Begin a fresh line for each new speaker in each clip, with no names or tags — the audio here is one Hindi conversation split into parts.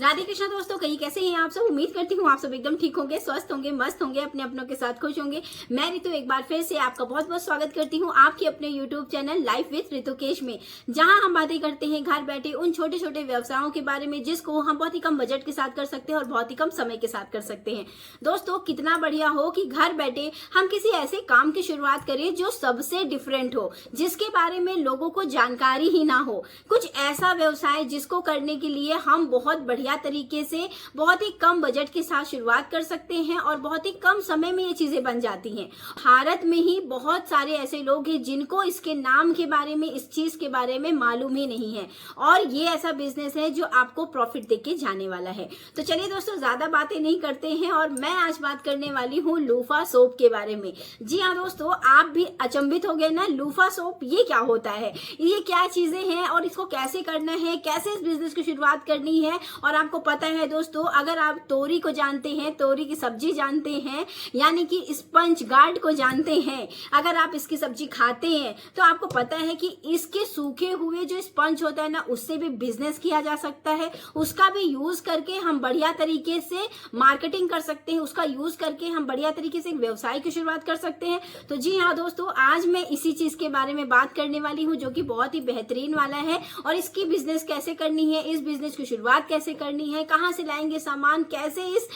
राधे कृष्णा दोस्तों, कहीं कैसे हैं आप सब। उम्मीद करती हूँ आप सब एकदम ठीक होंगे, स्वस्थ होंगे, मस्त होंगे, अपने अपनों के साथ खुश होंगे। मैं रितु एक बार फिर से आपका बहुत बहुत स्वागत करती हूँ आपके अपने यूट्यूब चैनल लाइफ विद रितुकेश में, जहां हम बातें करते हैं घर बैठे उन छोटे छोटे व्यवसायों के बारे में जिसको हम बहुत ही कम बजट के साथ कर सकते हैं और बहुत ही कम समय के साथ कर सकते हैं। दोस्तों, कितना बढ़िया हो कि घर बैठे हम किसी ऐसे काम की शुरुआत करें जो सबसे डिफरेंट हो, जिसके बारे में लोगों को जानकारी ही ना हो। कुछ ऐसा व्यवसाय जिसको करने के लिए हम बहुत बढ़िया तरीके से बहुत ही कम बजट के साथ शुरुआत कर सकते हैं और बहुत ही कम समय में ये चीजें बन जाती हैं। भारत में ही बहुत सारे ऐसे लोग हैं जिनको इसके नाम के बारे में, इस चीज के बारे में मालूम ही नहीं है, और ये ऐसा बिजनेस है जो आपको प्रॉफिट देके जाने वाला है। तो चलिए दोस्तों, ज्यादा बातें नहीं करते हैं और मैं आज बात करने वाली हूँ लूफा सोप के बारे में। जी हाँ दोस्तों, आप भी अचंभित हो गए ना, लूफा सोप ये क्या होता है, ये क्या चीजें हैं और इसको कैसे करना है, कैसे इस बिजनेस की शुरुआत करनी है। और आपको पता है दोस्तों, अगर आप तोरी को जानते हैं, तोरी की सब्जी जानते हैं, यानी कि स्पंज गार्ड को जानते हैं, अगर आप इसकी सब्जी खाते हैं तो आपको पता है कि इसके सूखे हुए जो स्पंज होता है ना, उससे भी बिजनेस किया जा सकता है। उसका भी यूज करके हम बढ़िया तरीके से मार्केटिंग कर सकते हैं, उसका यूज करके हम बढ़िया तरीके से एक व्यवसाय की शुरुआत कर सकते हैं। तो जी हाँ दोस्तों, आज मैं इसी चीज के बारे में बात करने वाली हूँ जो कि बहुत ही बेहतरीन वाला है। और इसकी बिजनेस कैसे करनी है, इस बिजनेस की शुरुआत कैसे करनी है, कहाँ से लाएंगे सामान, कैसे इस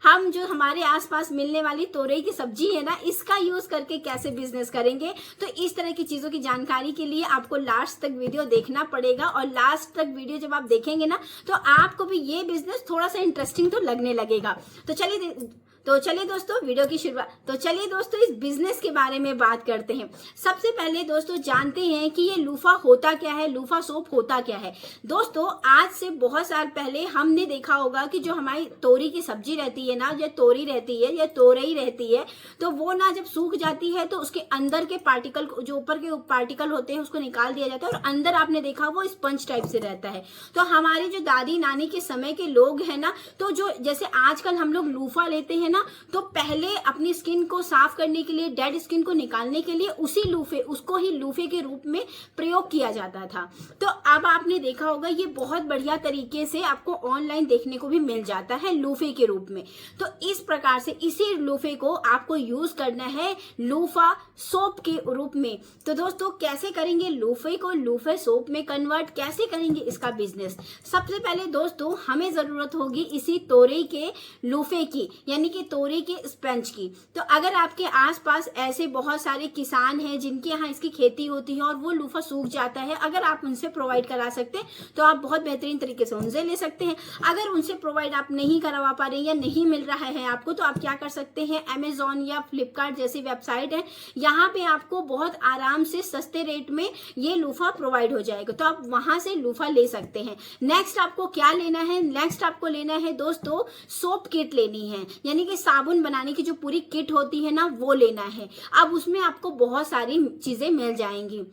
हम जो हमारे आसपास मिलने वाली तोरई की सब्जी है ना, इसका यूज करके कैसे बिजनेस करेंगे। तो इस तरह की चीजों की जानकारी के लिए आपको लास्ट तक वीडियो देखना पड़ेगा, और लास्ट तक वीडियो जब आप देखेंगे ना तो आपको भी ये बिजनेस थोड़ा सा इंटरेस्टिंग तो लगने लगेगा। तो चलिए दोस्तों, वीडियो की शुरुआत, तो चलिए दोस्तों इस बिजनेस के बारे में बात करते हैं। सबसे पहले दोस्तों जानते हैं कि ये लूफा होता क्या है, लूफा सोप होता क्या है। दोस्तों, आज से बहुत साल पहले हमने देखा होगा कि जो हमारी तोरी की सब्जी रहती है ना, जो तोरी रहती है या तोरई रहती है, तो वो ना जब सूख जाती है तो उसके अंदर के पार्टिकल, जो ऊपर के पार्टिकल होते हैं, उसको निकाल दिया जाता है और अंदर आपने देखा वो स्पंज टाइप से रहता है। तो हमारी जो दादी नानी के समय के लोग हैं ना, तो जो जैसे आजकल हम लोग लूफा लेते हैं ना, तो पहले अपनी स्किन को साफ करने के लिए, डेड स्किन को निकालने के लिए उसको ही लूफे के रूप में प्रयोग किया जाता था। तो अब आपने देखा होगा ये बहुत बढ़िया तरीके से आपको ऑनलाइन देखने को भी मिल जाता है लूफे के रूप में। तो इस प्रकार से इसी लूफे को आपको यूज करना है लूफा सोप के रूप में। तो दोस्तों, कैसे करेंगे लूफे को लूफे सोप में कन्वर्ट, कैसे करेंगे इसका बिजनेस। सबसे पहले दोस्तों हमें जरूरत होगी इसी तोरई के लूफे की, यानी कि तोरी के स्पंज की। तो अगर आपके आसपास ऐसे बहुत सारे किसान हैं जिनके यहाँ इसकी खेती होती है और वो लूफा सूख जाता है, अगर आप उनसे प्रोवाइड करा सकते हैं तो आप बहुत बेहतरीन तरीके से उनसे ले सकते हैं। अगर उनसे प्रोवाइड आप नहीं करवा पा रहे या नहीं मिल रहा है आपको, तो आप क्या कर सकते हैं, अमेजॉन या फ्लिपकार्ट जैसी वेबसाइट है, यहाँ पे आपको बहुत आराम से सस्ते रेट में ये लूफा प्रोवाइड हो जाएगा, तो आप वहां से लूफा ले सकते हैं। नेक्स्ट आपको क्या लेना है, नेक्स्ट आपको लेना है दोस्तों सोप किट लेनी है, यानी कि साबुन बनाने की जो पूरी किट होती है ना, वो लेना है। अब उसमें आपको बहुत सारी चीजें मिल जाएंगी,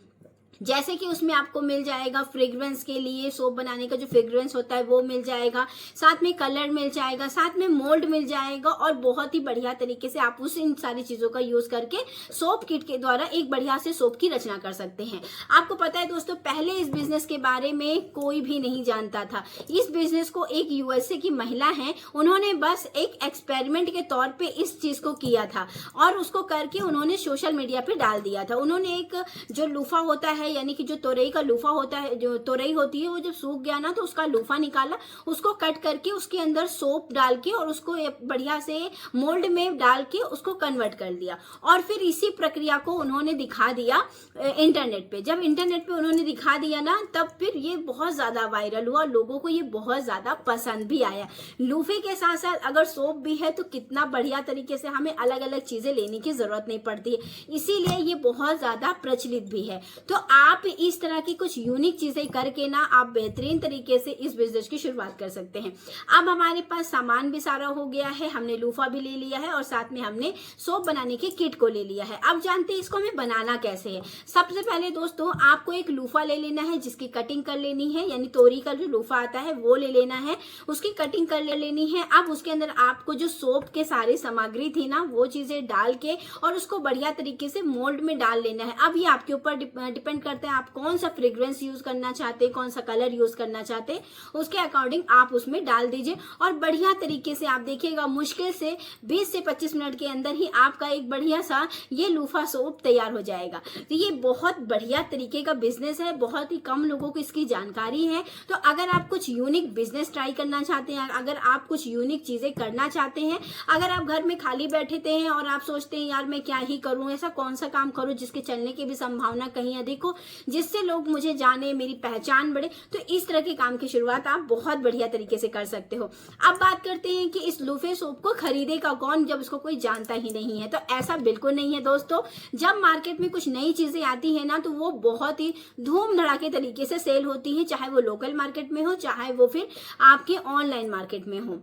जैसे कि उसमें आपको मिल जाएगा फ्रेग्रेंस के लिए, सोप बनाने का जो फ्रेग्रेंस होता है वो मिल जाएगा, साथ में कलर मिल जाएगा, साथ में मोल्ड मिल जाएगा, और बहुत ही बढ़िया तरीके से आप उस इन सारी चीजों का यूज करके सोप किट के द्वारा एक बढ़िया से सोप की रचना कर सकते हैं। आपको पता है दोस्तों, पहले इस बिजनेस के बारे में कोई भी नहीं जानता था। इस बिजनेस को एक यूएसए की महिला है, उन्होंने बस एक एक्सपेरिमेंट के तौर पे इस चीज को किया था और उसको करके उन्होंने सोशल मीडिया पे डाल दिया था। उन्होंने एक जो लूफा होता है, यानी कि जो तोरई का लूफा होता है, जो तोरई होती है, वो जब सूख गया ना तो उसका लूफा निकाला, उसको कट करके उसके अंदर सोप डाल के और उसको बढ़िया से मोल्ड में डाल के उसको कन्वर्ट कर दिया, और फिर इसी प्रक्रिया को उन्होंने दिखा दिया इंटरनेट पे। जब इंटरनेट पे उन्होंने दिखा दिया ना, तब फिर ये बहुत ज्यादा वायरल हुआ, लोगों को ये बहुत ज्यादा पसंद भी आया। लूफे के साथ साथ अगर सोप भी है तो कितना बढ़िया तरीके से हमें अलग अलग चीजें लेने की जरूरत नहीं पड़ती है, इसीलिए ये बहुत ज्यादा प्रचलित भी है। तो आप इस तरह की कुछ यूनिक चीजें करके ना आप बेहतरीन तरीके से इस बिजनेस की शुरुआत कर सकते हैं। अब हमारे पास सामान भी सारा हो गया है, हमने लूफा भी ले लिया है और साथ में हमने सोप बनाने की किट को ले लिया है। अब जानते हैं इसको हमें बनाना कैसे है। सबसे पहले दोस्तों आपको एक लूफा ले लेना है जिसकी कटिंग कर लेनी है, यानी तोरी का जो लूफा आता है वो ले लेना है, उसकी कटिंग कर लेनी है। अब उसके अंदर आपको जो सोप के सारी सामग्री थी ना, वो चीजें डाल के और उसको बढ़िया तरीके से मोल्ड में डाल लेना है। अब ये आपके ऊपर डिपेंड डिपेंड करता है आप कौन सा फ्रेग्रेंस यूज करना चाहते हैं, कौन सा कलर यूज करना चाहते हैं, उसके अकॉर्डिंग आप उसमें डाल दीजिए और बढ़िया तरीके से आप देखिएगा मुश्किल से 20 से 25 मिनट के अंदर ही आपका एक बढ़िया सा ये लूफा सोप तैयार हो जाएगा। तो ये बहुत बढ़िया तरीके का बिजनेस है, बहुत ही कम लोगों को इसकी जानकारी है। तो अगर आप कुछ यूनिक बिजनेस ट्राई करना चाहते हैं, अगर आप कुछ यूनिक चीजें करना चाहते हैं, अगर आप घर में खाली बैठे थे और आप सोचते हैं यार मैं क्या ही करूं, ऐसा कौन सा काम करूं जिसके चलने की भी संभावना कहीं अधिक हो, जिससे लोग मुझे जाने, मेरी पहचान बढ़े, तो इस तरह के काम की शुरुआत आप बहुत बढ़िया तरीके से कर सकते हो। अब बात करते हैं कि इस लूफे सोप को खरीदेगा कौन जब उसको कोई जानता ही नहीं है। तो ऐसा बिल्कुल नहीं है दोस्तों। जब मार्केट में कुछ नई चीजें आती है ना तो वो बहुत ही धूम धड़ाके तरीके से सेल होती है, चाहे वो लोकल मार्केट में हो, चाहे वो फिर आपके ऑनलाइन मार्केट में हो।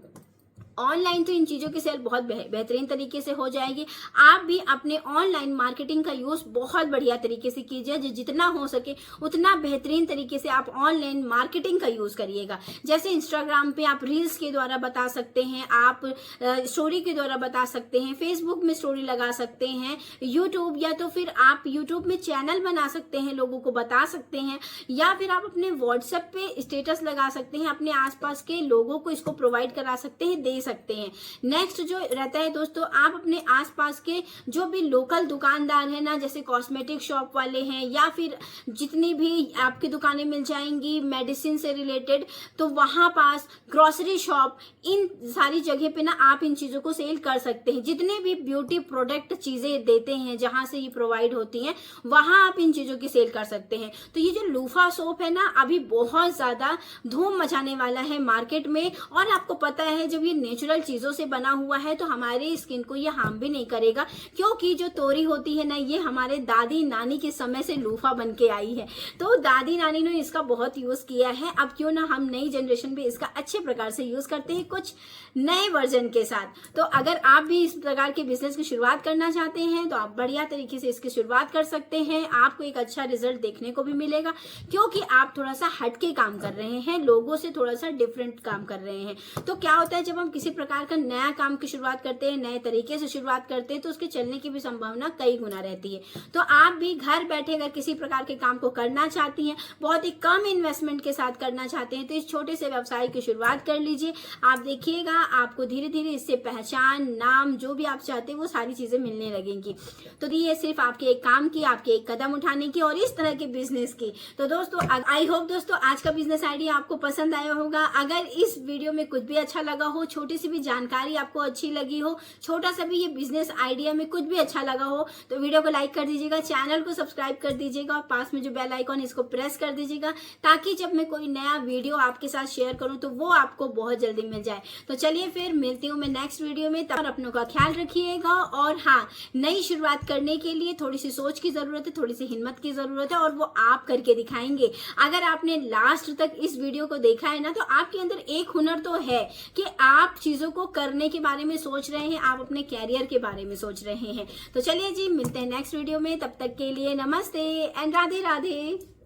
ऑनलाइन तो इन चीज़ों की सेल बहुत बेहतरीन तरीके से हो जाएगी। आप भी अपने ऑनलाइन मार्केटिंग का यूज़ बहुत बढ़िया तरीके से कीजिए, जितना हो सके उतना बेहतरीन तरीके से आप ऑनलाइन मार्केटिंग का यूज़ करिएगा। जैसे इंस्टाग्राम पे आप रील्स के द्वारा बता सकते हैं, आप स्टोरी के द्वारा बता सकते हैं, फेसबुक में स्टोरी लगा सकते हैं, यूट्यूब या तो फिर आप यूट्यूब में चैनल बना सकते हैं, लोगों को बता सकते हैं, या फिर आप अपने व्हाट्सएप पे स्टेटस लगा सकते हैं, अपने आसपास के लोगों को इसको प्रोवाइड करा सकते हैं, दे सकते हैं। नेक्स्ट जो रहता है दोस्तों, आप अपने आसपास के जो भी लोकल दुकानदार है ना, जैसे कॉस्मेटिक शॉप वाले हैं या फिर जितनी भी आपकी दुकानें मिल जाएंगी मेडिसिन से रिलेटेड, तो वहां पास ग्रोसरी शॉप, इन सारी जगह पे ना आप इन चीजों को सेल कर सकते हैं। जितने भी ब्यूटी प्रोडक्ट चीजें देते हैं जहां से ये प्रोवाइड होती हैं, वहां आप इन चीजों की सेल कर सकते हैं। तो ये जो लूफा सोप है ना, अभी बहुत ज्यादा धूम मचाने वाला है मार्केट में। और आपको पता है जब ये नेचुरल चीजों से बना हुआ है तो हमारी स्किन को ये हार्म भी नहीं करेगा, क्योंकि जो तोरी होती है ना, ये हमारे दादी नानी के समय से लूफा बन के आई है। तो दादी नानी ने इसका बहुत यूज किया है, अब क्यों ना हम नई जनरेशन भी इसका अच्छे प्रकार से यूज करते हैं, कुछ नए वर्जन के साथ। तो अगर आप भी इस प्रकार के बिजनेस की शुरुआत करना चाहते हैं तो आप बढ़िया तरीके से इसकी शुरुआत कर सकते हैं। आपको एक अच्छा रिजल्ट देखने को भी मिलेगा, क्योंकि आप थोड़ा सा हटके काम कर रहे हैं, लोगों से थोड़ा सा डिफरेंट काम कर रहे हैं। तो क्या होता है, जब हम किसी प्रकार का नया काम की शुरुआत करते हैं, नए तरीके से शुरुआत करते हैं, तो उसके चलने की भी संभावना कई गुना रहती है। तो आप भी घर बैठे अगर किसी प्रकार के काम को करना चाहती हैं, बहुत ही कम इन्वेस्टमेंट के साथ करना चाहते हैं, तो इस छोटे से व्यवसाय की शुरुआत कर लीजिए। आप देखिएगा आपको धीरे धीरे इससे पहचान, नाम, जो भी आप चाहते हैं वो सारी चीजें मिलने लगेंगी। तो ये सिर्फ आपके एक काम की, आपके एक कदम उठाने की और इस तरह के बिजनेस की। तो दोस्तों आई होप दोस्तों आज का बिजनेस आइडिया आपको पसंद आया होगा। अगर इस वीडियो में कुछ भी अच्छा लगा हो, छोटी सी भी जानकारी आपको अच्छी लगी हो, छोटा सा भी ये बिजनेस आइडिया में कुछ भी अच्छा लगा हो, तो वीडियो को लाइक कर दीजिएगा, चैनल को सब्सक्राइब कर दीजिएगा और पास में जो बेल आइकॉन इसको प्रेस कर दीजिएगा, ताकि जब मैं कोई नया वीडियो आपके साथ शेयर करूं तो वो आपको बहुत जल्दी मिल जाए। तो चलिए फिर मिलती हूँ मैं नेक्स्ट वीडियो में। तब अपनों का ख्याल रखिएगा। और हाँ, नई शुरुआत करने के लिए थोड़ी सी सोच की जरूरत है, थोड़ी सी हिम्मत की जरूरत है, और वो आप करके दिखाएंगे। अगर आपने लास्ट तक इस वीडियो को देखा है ना, तो आपके अंदर एक हुनर तो है कि आप चीजों को करने के बारे में सोच रहे हैं, आप अपने कैरियर के बारे में सोच रहे हैं। तो चलिए जी, मिलते हैं नेक्स्ट वीडियो में। तब तक के लिए नमस्ते एंड राधे राधे।